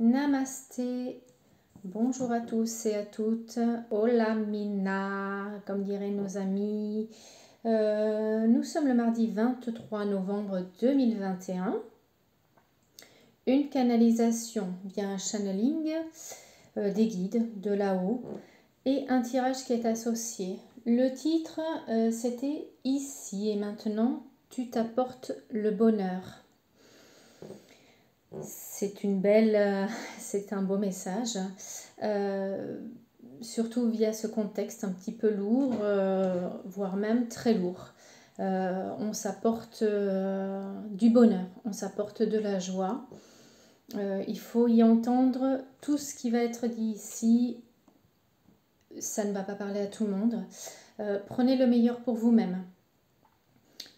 Namasté, bonjour à tous et à toutes. Hola Mina, comme diraient nos amis. Nous sommes le mardi 23 novembre 2021. Une canalisation via un channeling, des guides de là-haut et un tirage qui est associé. Le titre, c'était « Ici et maintenant, tu t'apportes le bonheur ». C'est c'est un beau message, surtout via ce contexte un petit peu lourd, voire même très lourd. On s'apporte du bonheur, on s'apporte de la joie. Il faut y entendre tout ce qui va être dit ici. Ça ne va pas parler à tout le monde. Prenez le meilleur pour vous-même.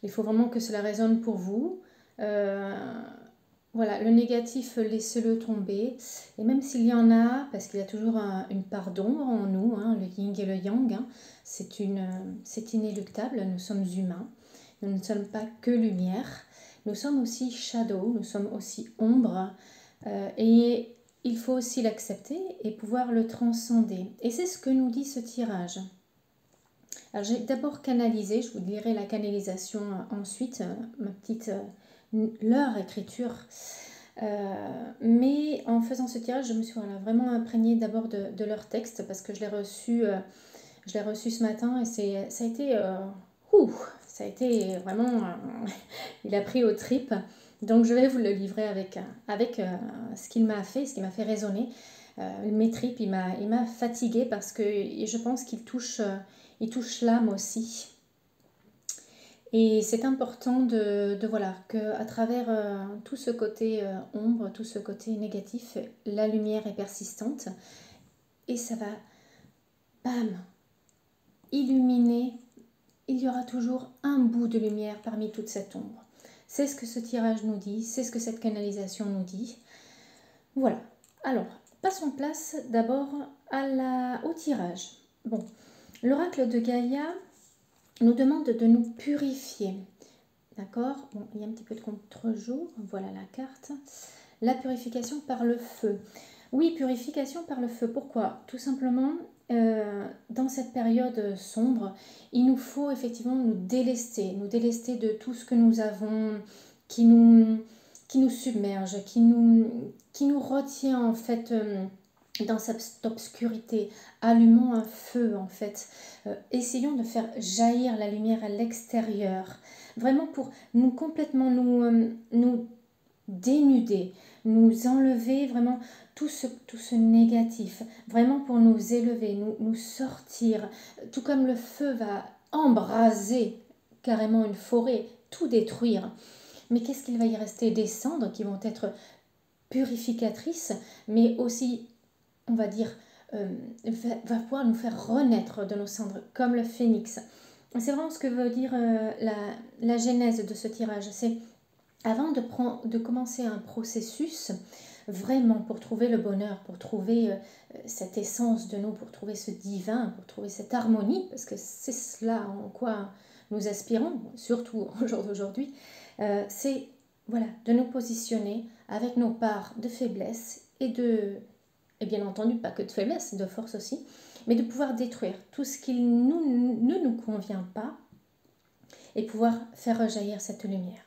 Il faut vraiment que cela résonne pour vous. Voilà, le négatif, laissez-le tomber. Et même s'il y en a, parce qu'il y a toujours une part d'ombre en nous, hein, le yin et le yang, hein, c'est inéluctable, nous sommes humains. Nous ne sommes pas que lumière. Nous sommes aussi shadow, nous sommes aussi ombre. Et il faut aussi l'accepter et pouvoir le transcender. Et c'est ce que nous dit ce tirage. Alors j'ai d'abord canalisé, je vous dirai la canalisation ensuite, ma petite... leur écriture. Mais en faisant ce tirage, je me suis vraiment imprégnée d'abord de leur texte parce que je l'ai reçu ce matin et ça a été vraiment, il a pris aux tripes. Donc je vais vous le livrer avec ce qu'il m'a fait résonner. Mes tripes, il m'a fatiguée parce que je pense qu'il touche l'âme aussi. Et c'est important de voilà, qu'à travers tout ce côté ombre, tout ce côté négatif, la lumière est persistante et ça va, bam, illuminer. Il y aura toujours un bout de lumière parmi toute cette ombre. C'est ce que ce tirage nous dit, c'est ce que cette canalisation nous dit. Voilà. Alors, passons place d'abord au tirage. Bon, l'oracle de Gaïa nous demande de nous purifier. D'accord? Bon, il y a un petit peu de contre-jour. Voilà la carte. La purification par le feu. Oui, purification par le feu. Pourquoi? Tout simplement, dans cette période sombre, il nous faut effectivement nous délester de tout ce que nous avons qui nous submerge, qui nous retient en fait dans cette obscurité. Allumons un feu en fait. Essayons de faire jaillir la lumière à l'extérieur. Vraiment pour complètement nous dénuder, nous enlever vraiment tout ce négatif, vraiment pour nous élever, nous sortir, tout comme le feu va embraser carrément une forêt, tout détruire. Mais qu'est-ce qu'il va y rester? Des cendres qui vont être purificatrices, mais aussi, on va dire, va pouvoir nous faire renaître de nos cendres, comme le phénix. C'est vraiment ce que veut dire la genèse de ce tirage. C'est avant de commencer un processus, vraiment pour trouver le bonheur, pour trouver cette essence de nous, pour trouver ce divin, pour trouver cette harmonie, parce que c'est cela en quoi nous aspirons, surtout au jour d'aujourd'hui, c'est voilà, de nous positionner avec nos parts de faiblesse et bien entendu pas que de faiblesse, de force aussi, mais de pouvoir détruire tout ce qui ne nous convient pas et pouvoir faire rejaillir cette lumière.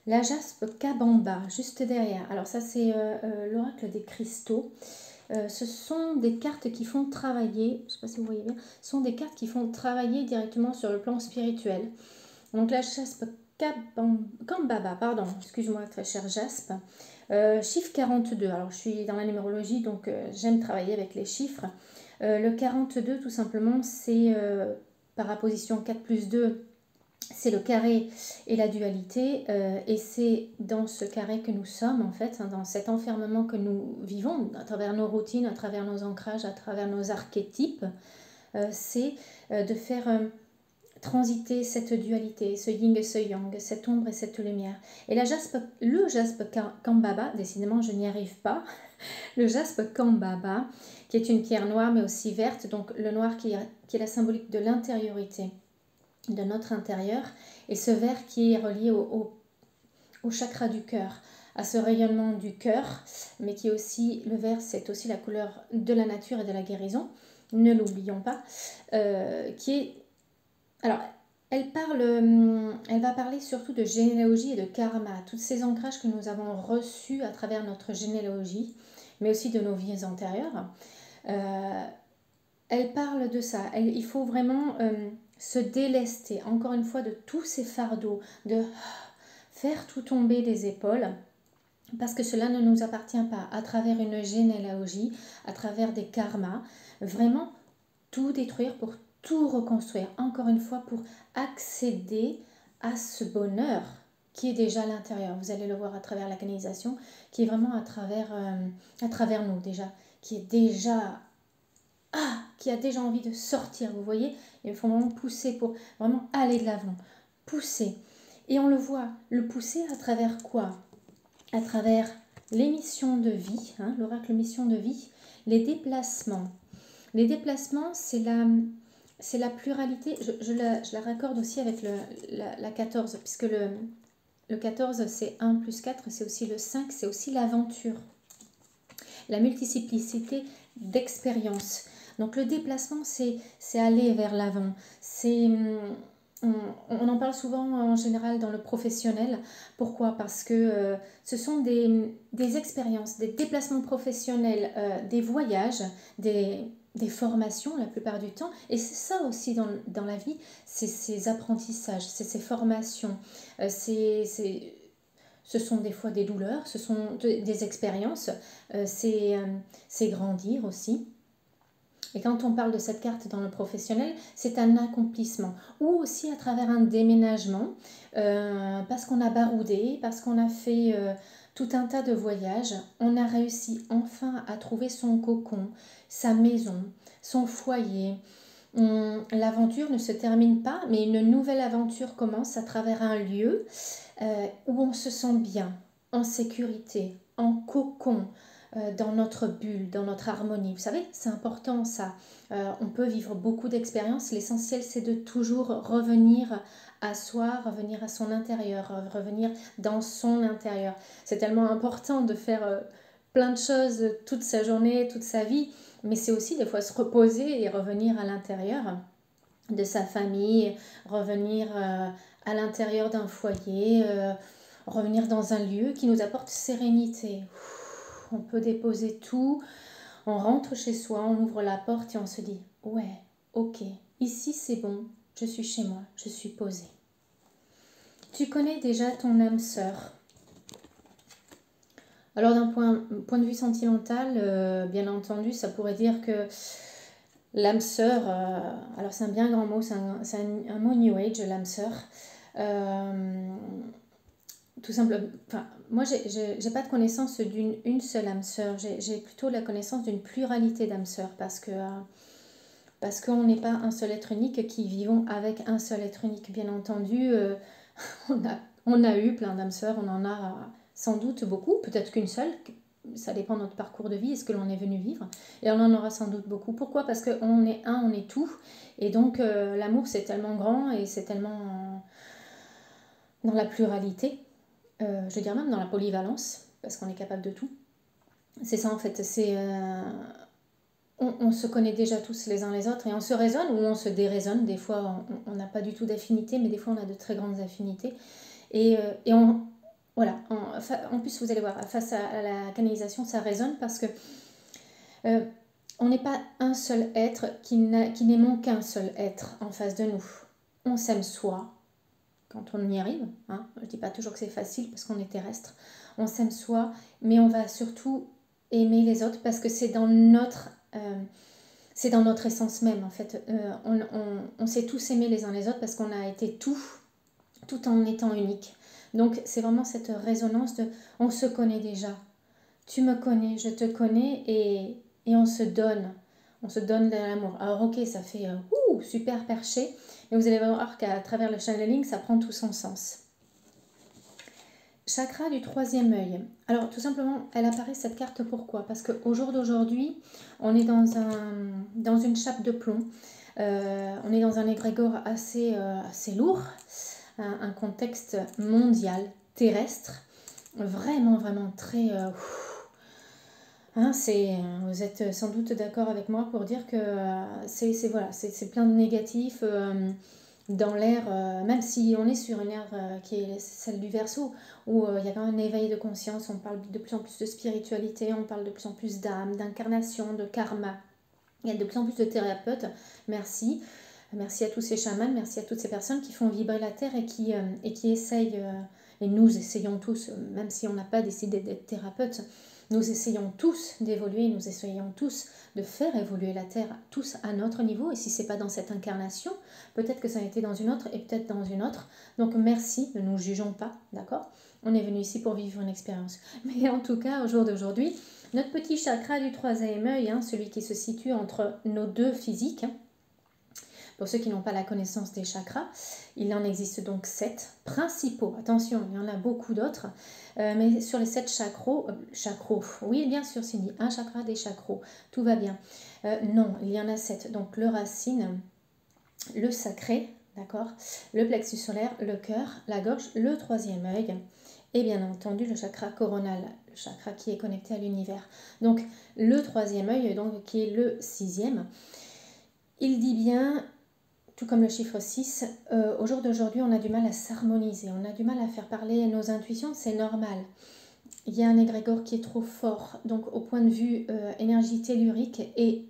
La jaspe Kabamba, juste derrière. Alors ça, c'est l'oracle des cristaux. Ce sont des cartes qui font travailler, je ne sais pas si vous voyez bien, ce sont des cartes qui font travailler directement sur le plan spirituel. Donc la jaspe Kambaba, pardon, excuse-moi très chère jaspe. Chiffre 42, alors je suis dans la numérologie, donc j'aime travailler avec les chiffres. Le 42, tout simplement, c'est par apposition 4 plus 2, c'est le carré et la dualité, et c'est dans ce carré que nous sommes en fait, hein, dans cet enfermement que nous vivons à travers nos routines, à travers nos ancrages, à travers nos archétypes, c'est de faire transiter cette dualité, ce yin et ce yang, cette ombre et cette lumière. Et le jaspe Kambaba, décidément je n'y arrive pas, le jaspe Kambaba, qui est une pierre noire mais aussi verte, donc le noir qui est la symbolique de l'intériorité, de notre intérieur, et ce vert qui est relié au chakra du cœur, à ce rayonnement du cœur, mais qui est aussi, le vert, c'est aussi la couleur de la nature et de la guérison, ne l'oublions pas, qui est... Alors, elle va parler surtout de généalogie et de karma, tous ces ancrages que nous avons reçus à travers notre généalogie, mais aussi de nos vies antérieures. Elle parle de ça. Il faut vraiment se délester, encore une fois, de tous ces fardeaux, de faire tout tomber des épaules, parce que cela ne nous appartient pas. À travers une généalogie, à travers des karmas, vraiment tout détruire pour tout reconstruire, encore une fois, pour accéder à ce bonheur qui est déjà à l'intérieur. Vous allez le voir à travers la canalisation, qui est vraiment à travers nous déjà, qui est déjà... qui a déjà envie de sortir, vous voyez. Il faut vraiment pousser pour vraiment aller de l'avant, pousser. Et on le voit, le pousser à travers quoi? À travers les missions de vie, l'oracle mission de vie, les déplacements. Les déplacements, c'est la pluralité. Je la raccorde aussi avec la 14, puisque le 14, c'est 1 plus 4, c'est aussi le 5, c'est aussi l'aventure. La multiplicité d'expériences. Donc le déplacement, c'est aller vers l'avant. On en parle souvent en général dans le professionnel. Pourquoi? Parce que ce sont des expériences, des déplacements professionnels, des voyages, des formations la plupart du temps. Et c'est ça aussi dans la vie, c'est ces apprentissages, c'est ces formations, ce sont des fois des douleurs, ce sont des expériences, c'est grandir aussi. Et quand on parle de cette carte dans le professionnel, c'est un accomplissement. Ou aussi à travers un déménagement, parce qu'on a baroudé, parce qu'on a fait tout un tas de voyages, on a réussi enfin à trouver son cocon, sa maison, son foyer. L'aventure ne se termine pas, mais une nouvelle aventure commence à travers un lieu où on se sent bien, en sécurité, en cocon, dans notre bulle, dans notre harmonie. Vous savez, c'est important ça. On peut vivre beaucoup d'expériences. L'essentiel, c'est de toujours revenir à soi, revenir à son intérieur, revenir dans son intérieur. C'est tellement important de faire plein de choses toute sa journée, toute sa vie, mais c'est aussi des fois se reposer et revenir à l'intérieur de sa famille, revenir à l'intérieur d'un foyer, revenir dans un lieu qui nous apporte sérénité. On peut déposer tout, on rentre chez soi, on ouvre la porte et on se dit « Ouais, ok, ici c'est bon, je suis chez moi, je suis posée. » Tu connais déjà ton âme sœur. Alors d'un point de vue sentimental, bien entendu, ça pourrait dire que l'âme sœur, alors c'est un bien grand mot, c'est un mot New Age, l'âme sœur. Tout simplement, enfin, moi j'ai pas de connaissance d'une seule âme sœur, j'ai plutôt la connaissance d'une pluralité d'âmes sœurs parce qu'on n'est pas un seul être unique qui vivons avec un seul être unique. Bien entendu, on a eu plein d'âmes sœurs, on en a sans doute beaucoup, peut-être qu'une seule, ça dépend de notre parcours de vie et ce que l'on est venu vivre, et on en aura sans doute beaucoup. Pourquoi? Parce qu'on est un, on est tout, et donc l'amour c'est tellement grand et c'est tellement dans la pluralité. Je veux dire même dans la polyvalence, parce qu'on est capable de tout. C'est ça en fait, on se connaît déjà tous les uns les autres et on se raisonne ou on se déraisonne. Des fois on n'a pas du tout d'affinité, mais des fois on a de très grandes affinités. Et voilà, en plus vous allez voir, face à la canalisation, ça résonne parce que on n'est pas un seul être qui n'aimons qu'un seul être en face de nous. On s'aime soi, quand on y arrive, je ne dis pas toujours que c'est facile parce qu'on est terrestre, on s'aime soi, mais on va surtout aimer les autres parce que c'est dans notre essence même en fait. On s'est tous aimés les uns les autres parce qu'on a été tout en étant unique. Donc c'est vraiment cette résonance de on se connaît déjà, tu me connais, je te connais et on se donne de l'amour. Alors ok, ça fait super perché, mais vous allez voir qu'à travers le channeling, ça prend tout son sens. Chakra du troisième œil. Alors tout simplement, elle apparaît cette carte pourquoi? Parce qu'au jour d'aujourd'hui, on est dans une chape de plomb. On est dans un égrégore assez lourd, un contexte mondial, terrestre. vraiment, vraiment très... hein, vous êtes sans doute d'accord avec moi pour dire que voilà, c'est plein de négatifs dans l'ère, même si on est sur une ère qui est celle du Verseau, où il y a quand même un éveil de conscience, on parle de plus en plus de spiritualité, on parle de plus en plus d'âme, d'incarnation, de karma. Il y a de plus en plus de thérapeutes, merci. Merci à tous ces chamans, merci à toutes ces personnes qui font vibrer la Terre et qui essayent, et nous essayons tous, même si on n'a pas décidé d'être thérapeute, nous essayons tous d'évoluer, nous essayons tous de faire évoluer la Terre, tous à notre niveau. Et si ce n'est pas dans cette incarnation, peut-être que ça a été dans une autre et peut-être dans une autre. Donc merci, ne nous jugeons pas, d'accord? On est venu ici pour vivre une expérience. Mais en tout cas, au jour d'aujourd'hui, notre petit chakra du troisième œil, hein, celui qui se situe entre nos deux physiques, hein, pour ceux qui n'ont pas la connaissance des chakras, il en existe donc 7 principaux. Attention, il y en a beaucoup d'autres. Mais sur les 7 chakras, oui, bien sûr, Cindy, un chakra, des chakras, tout va bien. Non, il y en a 7. Donc le racine, le sacré, d'accord, le plexus solaire, le cœur, la gorge, le troisième œil et bien entendu le chakra coronal, le chakra qui est connecté à l'univers. Donc le troisième œil, donc, qui est le 6e, il dit bien, tout comme le chiffre 6, au jour d'aujourd'hui, on a du mal à s'harmoniser, on a du mal à faire parler nos intuitions, c'est normal. Il y a un égrégore qui est trop fort, donc au point de vue énergie tellurique et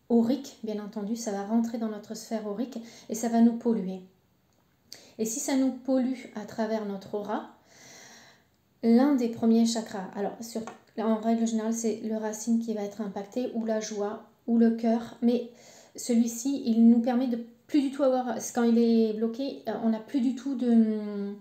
aurique, bien entendu, ça va rentrer dans notre sphère aurique et ça va nous polluer. Et si ça nous pollue à travers notre aura, l'un des premiers chakras, alors en règle générale, c'est le racine qui va être impacté, ou la joie, ou le cœur, mais celui-ci, il nous permet de plus du tout avoir, quand il est bloqué, on n'a plus du tout de...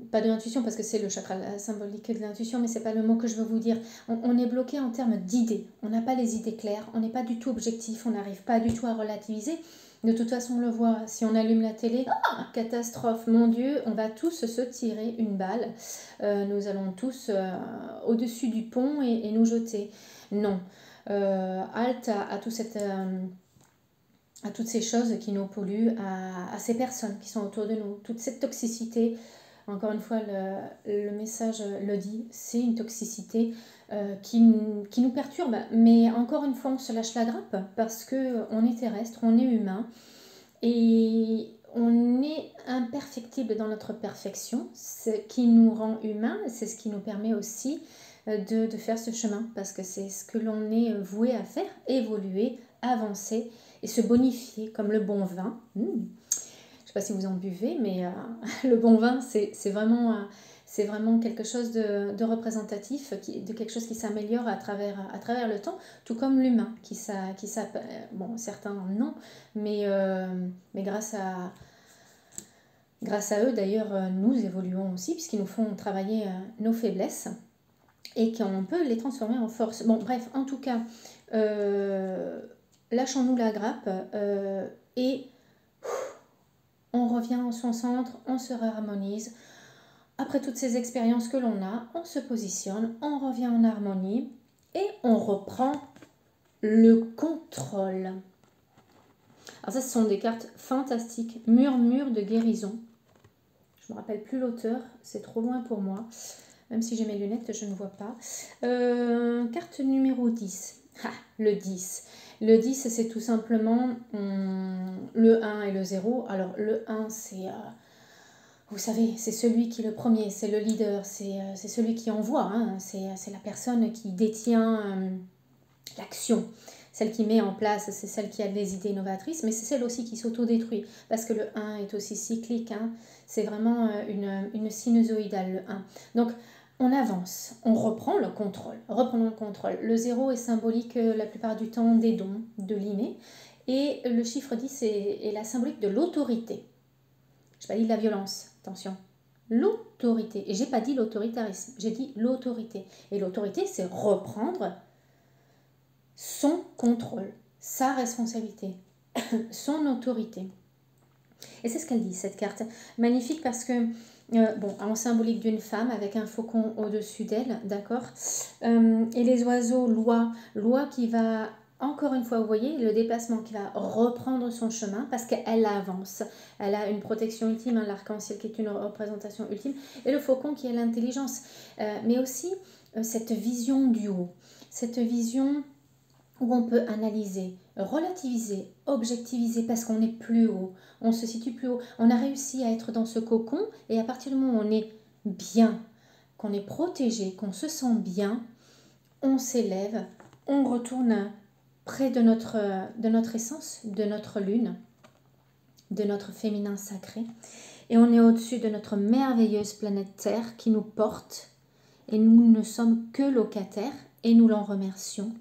pas de l'intuition parce que c'est le chakra symbolique de l'intuition, mais c'est pas le mot que je veux vous dire. On est bloqué en termes d'idées, on n'a pas les idées claires, on n'est pas du tout objectif, on n'arrive pas du tout à relativiser. De toute façon, on le voit, si on allume la télé, catastrophe, mon Dieu, on va tous se tirer une balle, nous allons tous au-dessus du pont et nous jeter. Non, halte à tout cette... à toutes ces choses qui nous polluent, à ces personnes qui sont autour de nous, toute cette toxicité. Encore une fois, le message le dit, c'est une toxicité qui nous perturbe. Mais encore une fois, on se lâche la grappe parce qu'on est terrestre, on est humain et on est imperfectible dans notre perfection. Ce qui nous rend humains, c'est ce qui nous permet aussi de faire ce chemin parce que c'est ce que l'on est voué à faire, évoluer, avancer et se bonifier comme le bon vin. Je ne sais pas si vous en buvez, mais le bon vin, c'est vraiment quelque chose de représentatif, de quelque chose qui s'améliore à travers le temps, tout comme l'humain, bon, certains non, mais grâce à eux, d'ailleurs, nous évoluons aussi, puisqu'ils nous font travailler nos faiblesses et qu'on peut les transformer en force. Bon, bref, en tout cas... lâchons-nous la grappe et on revient en son centre, on se réharmonise. Après toutes ces expériences que l'on a, on se positionne, on revient en harmonie et on reprend le contrôle. Alors ça, ce sont des cartes fantastiques, murmure de guérison. Je ne me rappelle plus l'auteur, c'est trop loin pour moi. Même si j'ai mes lunettes, je ne vois pas. Carte numéro 10. Le 10. Le 10, c'est tout simplement le 1 et le 0. Alors, le 1, c'est, vous savez, c'est celui qui est le premier, c'est le leader, c'est celui qui envoie, hein, c'est la personne qui détient l'action. Celle qui met en place, c'est celle qui a des idées novatrices, mais c'est celle aussi qui s'autodétruit, parce que le 1 est aussi cyclique, hein. C'est vraiment une sinusoïdale, le 1. Donc, on avance, on reprend le contrôle, reprenons le contrôle. Le 0 est symbolique la plupart du temps des dons, de l'inné, et le chiffre 10 est la symbolique de l'autorité. Je n'ai pas dit de la violence, attention. L'autorité, et j'ai pas dit l'autoritarisme, j'ai dit l'autorité. Et l'autorité, c'est reprendre son contrôle, sa responsabilité, son autorité. Et c'est ce qu'elle dit, cette carte. Magnifique parce que, en symbolique d'une femme avec un faucon au-dessus d'elle, d'accord, et les oiseaux, loi qui va encore une fois, vous voyez, le déplacement qui va reprendre son chemin parce qu'elle avance. Elle a une protection ultime, hein, l'arc-en-ciel qui est une représentation ultime, et le faucon qui est l'intelligence. Mais aussi cette vision du haut, cette vision où on peut analyser, relativiser, objectiviser parce qu'on est plus haut, on se situe plus haut. On a réussi à être dans ce cocon et à partir du moment où on est bien, qu'on est protégé, qu'on se sent bien, on s'élève, on retourne près de notre essence, de notre lune, de notre féminin sacré. Et on est au-dessus de notre merveilleuse planète Terre qui nous porte. Et nous ne sommes que locataires et nous l'en remercions.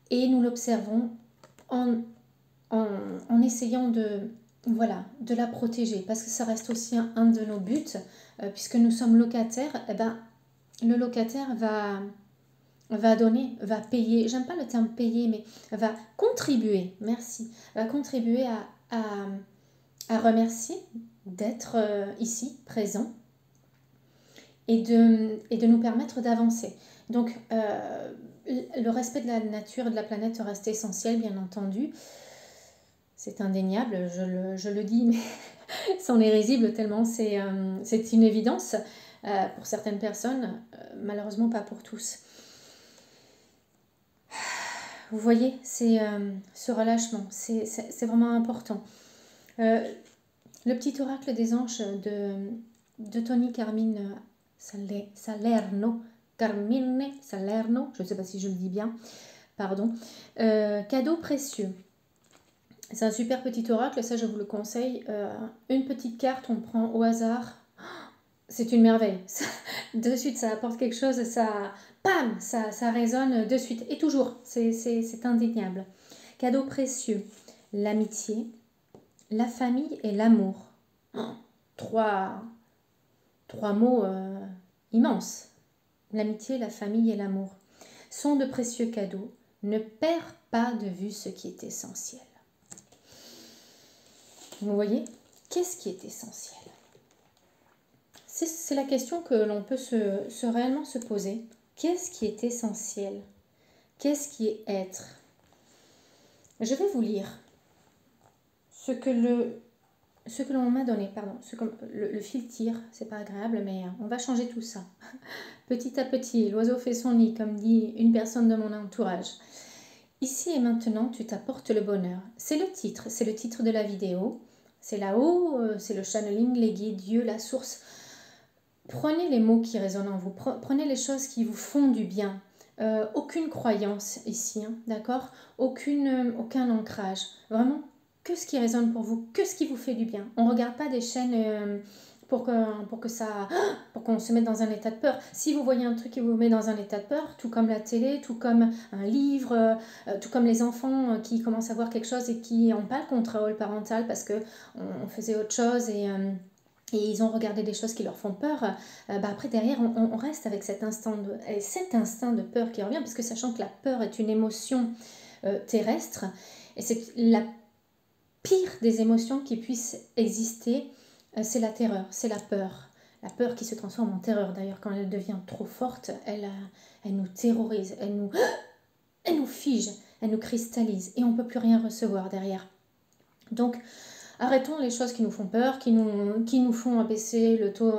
Et nous l'observons en essayant de la protéger. Parce que ça reste aussi un de nos buts. Puisque nous sommes locataires, le locataire va donner, va payer, j'aime pas le terme payer, mais va contribuer, merci, va contribuer à remercier d'être ici, présent, et de nous permettre d'avancer. Donc, le respect de la nature et de la planète reste essentiel, bien entendu. C'est indéniable, je le dis, mais c'en est risible tellement c'est une évidence pour certaines personnes, malheureusement pas pour tous. Vous voyez, c'est ce relâchement, c'est vraiment important. Le petit oracle des anges de Tony Carmine Salerno, je ne sais pas si je le dis bien, pardon. Cadeau précieux. C'est un super petit oracle, ça je vous le conseille. Une petite carte, on prend au hasard. C'est une merveille. De suite, ça apporte quelque chose, bam, ça résonne de suite. Et toujours, c'est indéniable. Cadeau précieux, l'amitié, la famille et l'amour. Trois mots immenses. L'amitié, la famille et l'amour sont de précieux cadeaux. Ne perds pas de vue ce qui est essentiel. Vous voyez, qu'est-ce qui est essentiel? C'est la question que l'on peut réellement se poser. Qu'est-ce qui est essentiel? Qu'est-ce qui est être? Je vais vous lire ce que l'on m'a donné, pardon, le fil tire, c'est pas agréable, mais on va changer tout ça. Petit à petit, l'oiseau fait son nid, comme dit une personne de mon entourage. Ici et maintenant, tu t'apportes le bonheur. C'est le titre de la vidéo. C'est là-haut, c'est le channeling, les guides, Dieu, la source. Prenez les mots qui résonnent en vous, prenez les choses qui vous font du bien. Aucune croyance ici, hein, d'accord? Aucun ancrage. Vraiment, que ce qui résonne pour vous, que ce qui vous fait du bien. On ne regarde pas des chaînes pour qu'on se mette dans un état de peur. Si vous voyez un truc qui vous met dans un état de peur, tout comme la télé, tout comme un livre, tout comme les enfants qui commencent à voir quelque chose et qui n'ont pas le contrôle parental parce qu'on faisait autre chose et ils ont regardé des choses qui leur font peur, après derrière on reste avec cet instinct de peur qui revient, parce que sachant que la peur est une émotion terrestre, et c'est la pire des émotions qui puissent exister, c'est la terreur, c'est la peur. La peur qui se transforme en terreur d'ailleurs quand elle devient trop forte, elle nous terrorise, elle nous fige, elle nous cristallise et on ne peut plus rien recevoir derrière. Donc arrêtons les choses qui nous font peur, qui nous font abaisser le taux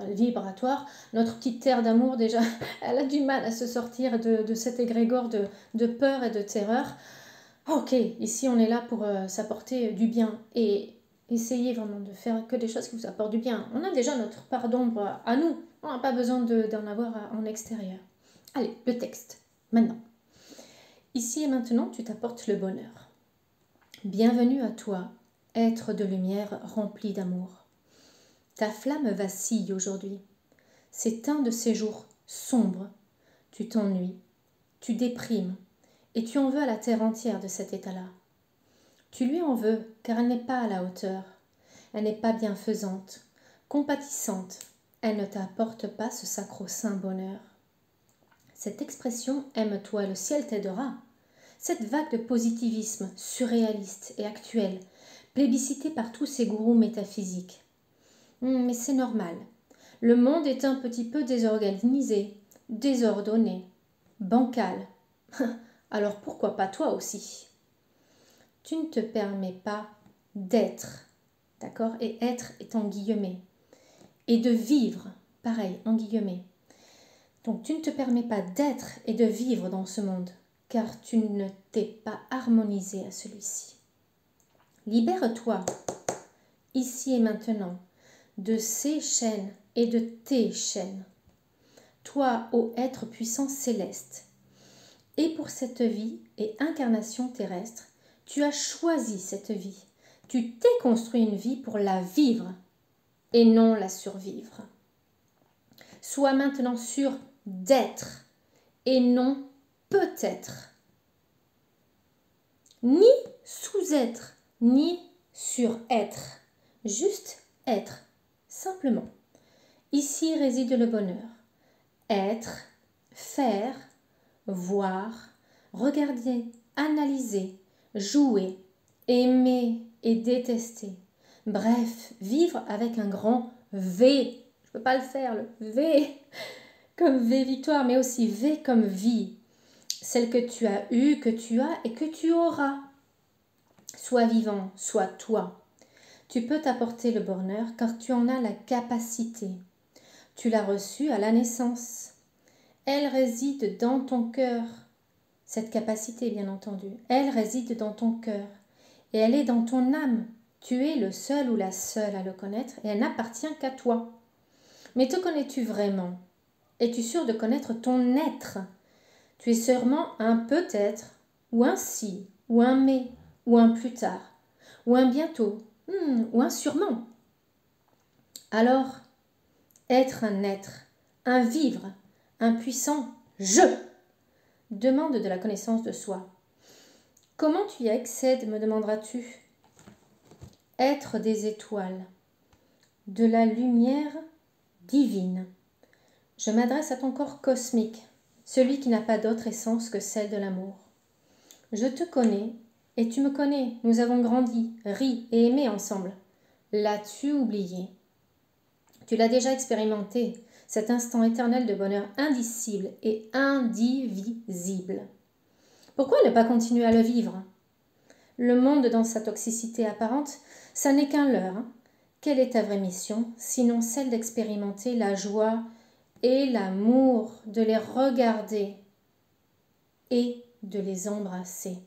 vibratoire. Notre petite terre d'amour, déjà, elle a du mal à se sortir de cet égrégore de peur et de terreur. Ok, ici on est là pour s'apporter du bien et essayez vraiment de faire que des choses qui vous apportent du bien. On a déjà notre part d'ombre à nous, on n'a pas besoin d'en avoir en extérieur. Allez, le texte, maintenant. Ici et maintenant, tu t'apportes le bonheur. Bienvenue à toi, être de lumière rempli d'amour. Ta flamme vacille aujourd'hui. C'est un de ces jours sombres. Tu t'ennuies, tu déprimes, et tu en veux à la terre entière de cet état-là. Tu lui en veux, car elle n'est pas à la hauteur. Elle n'est pas bienfaisante, compatissante. Elle ne t'apporte pas ce sacro-saint bonheur. Cette expression « aime-toi, le ciel t'aidera ». Cette vague de positivisme surréaliste et actuel, plébiscité par tous ces gourous métaphysiques. Mais c'est normal. Le monde est un petit peu désorganisé, désordonné, bancal. alors pourquoi pas toi aussi? Tu ne te permets pas d'être, d'accord? Et être est en guillemets. Et de vivre, pareil, en guillemets. Donc tu ne te permets pas d'être et de vivre dans ce monde, car tu ne t'es pas harmonisé à celui-ci. Libère-toi, ici et maintenant, de ces chaînes et de tes chaînes. Toi, ô être puissant céleste, et pour cette vie et incarnation terrestre, tu as choisi cette vie. Tu t'es construit une vie pour la vivre et non la survivre. Sois maintenant sûr d'être et non peut-être. Ni sous-être, ni sur-être. Juste être, simplement. Ici réside le bonheur. Être, faire, voir, regarder, analyser, jouer, aimer et détester. Bref, vivre avec un grand V. Je ne peux pas le faire, le V comme V victoire, mais aussi V comme vie. Celle que tu as eue, que tu as et que tu auras. Sois vivant, sois toi. Tu peux t'apporter le bonheur car tu en as la capacité. Tu l'as reçu à la naissance. Elle réside dans ton cœur. Cette capacité, bien entendu, elle réside dans ton cœur. Et elle est dans ton âme. Tu es le seul ou la seule à le connaître et elle n'appartient qu'à toi. Mais te connais-tu vraiment? Es-tu sûr de connaître ton être? Tu es sûrement un peut-être, ou un si, ou un mais, ou un plus tard, ou un bientôt, ou un sûrement. Alors, être un être, un vivre, un puissant je, demande de la connaissance de soi. Comment tu y accèdes, me demanderas-tu? Être des étoiles, de la lumière divine. Je m'adresse à ton corps cosmique, celui qui n'a pas d'autre essence que celle de l'amour. Je te connais et tu me connais. Nous avons grandi, ri et aimé ensemble. L'as-tu oublié? Tu l'as déjà expérimenté, cet instant éternel de bonheur indicible et indivisible. Pourquoi ne pas continuer à le vivre? Le monde dans sa toxicité apparente, ça n'est qu'un leurre. Quelle est ta vraie mission, sinon celle d'expérimenter la joie et l'amour, de les regarder et de les embrasser?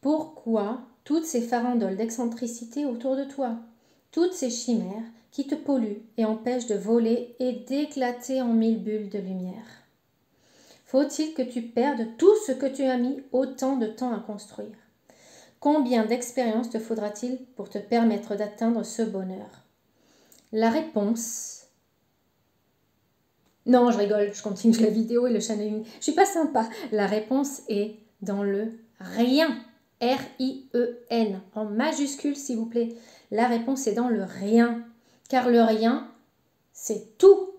Pourquoi toutes ces farandoles d'excentricité autour de toi? Toutes ces chimères qui te polluent et empêchent de voler et d'éclater en mille bulles de lumière? Faut-il que tu perdes tout ce que tu as mis autant de temps à construire? Combien d'expériences te faudra-t-il pour te permettre d'atteindre ce bonheur? La réponse... Non, je rigole, je continue la vidéo et le channeling. Je suis pas sympa. La réponse est dans le rien. R-I-E-N. En majuscule, s'il vous plaît. La réponse est dans le rien. Car le rien, c'est tout.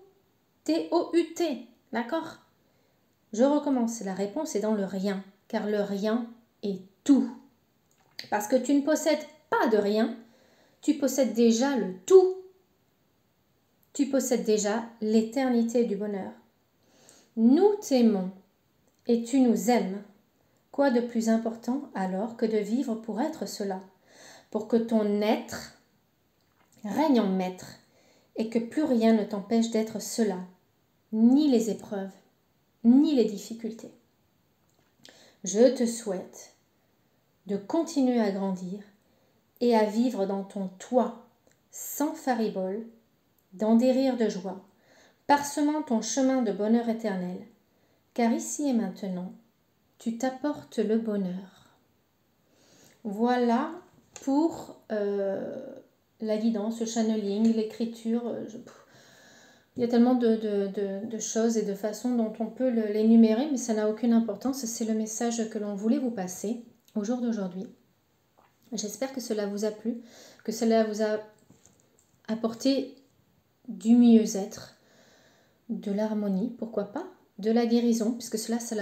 T-O-U-T. D'accord? Je recommence. La réponse est dans le rien. Car le rien est tout. Parce que tu ne possèdes pas de rien. Tu possèdes déjà le tout. Tu possèdes déjà l'éternité du bonheur. Nous t'aimons et tu nous aimes. Quoi de plus important alors que de vivre pour être cela, pour que ton être règne en maître et que plus rien ne t'empêche d'être cela, ni les épreuves, ni les difficultés. Je te souhaite de continuer à grandir et à vivre dans ton toi, sans faribole, dans des rires de joie, parsemant ton chemin de bonheur éternel, car ici et maintenant, tu t'apportes le bonheur. Voilà pour la guidance, le channeling, l'écriture. Il y a tellement de choses et de façons dont on peut l'énumérer, mais ça n'a aucune importance. C'est le message que l'on voulait vous passer au jour d'aujourd'hui. J'espère que cela vous a plu, que cela vous a apporté du mieux-être, de l'harmonie, pourquoi pas, de la guérison, puisque cela, ça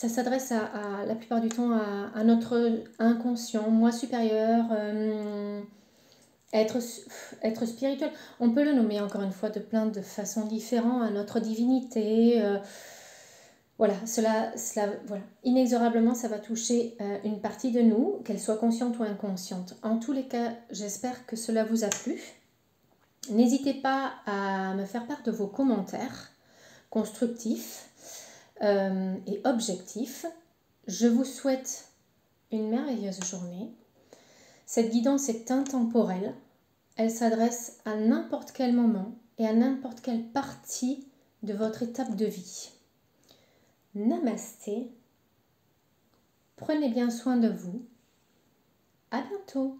s'adresse à la plupart du temps à notre inconscient, moi supérieur, être spirituel. On peut le nommer encore une fois de plein de façons différentes, à notre divinité, Voilà, voilà, inexorablement, ça va toucher une partie de nous, qu'elle soit consciente ou inconsciente. En tous les cas, j'espère que cela vous a plu. N'hésitez pas à me faire part de vos commentaires constructifs et objectifs. Je vous souhaite une merveilleuse journée. Cette guidance est intemporelle. Elle s'adresse à n'importe quel moment et à n'importe quelle partie de votre étape de vie. Namasté. Prenez bien soin de vous. À bientôt.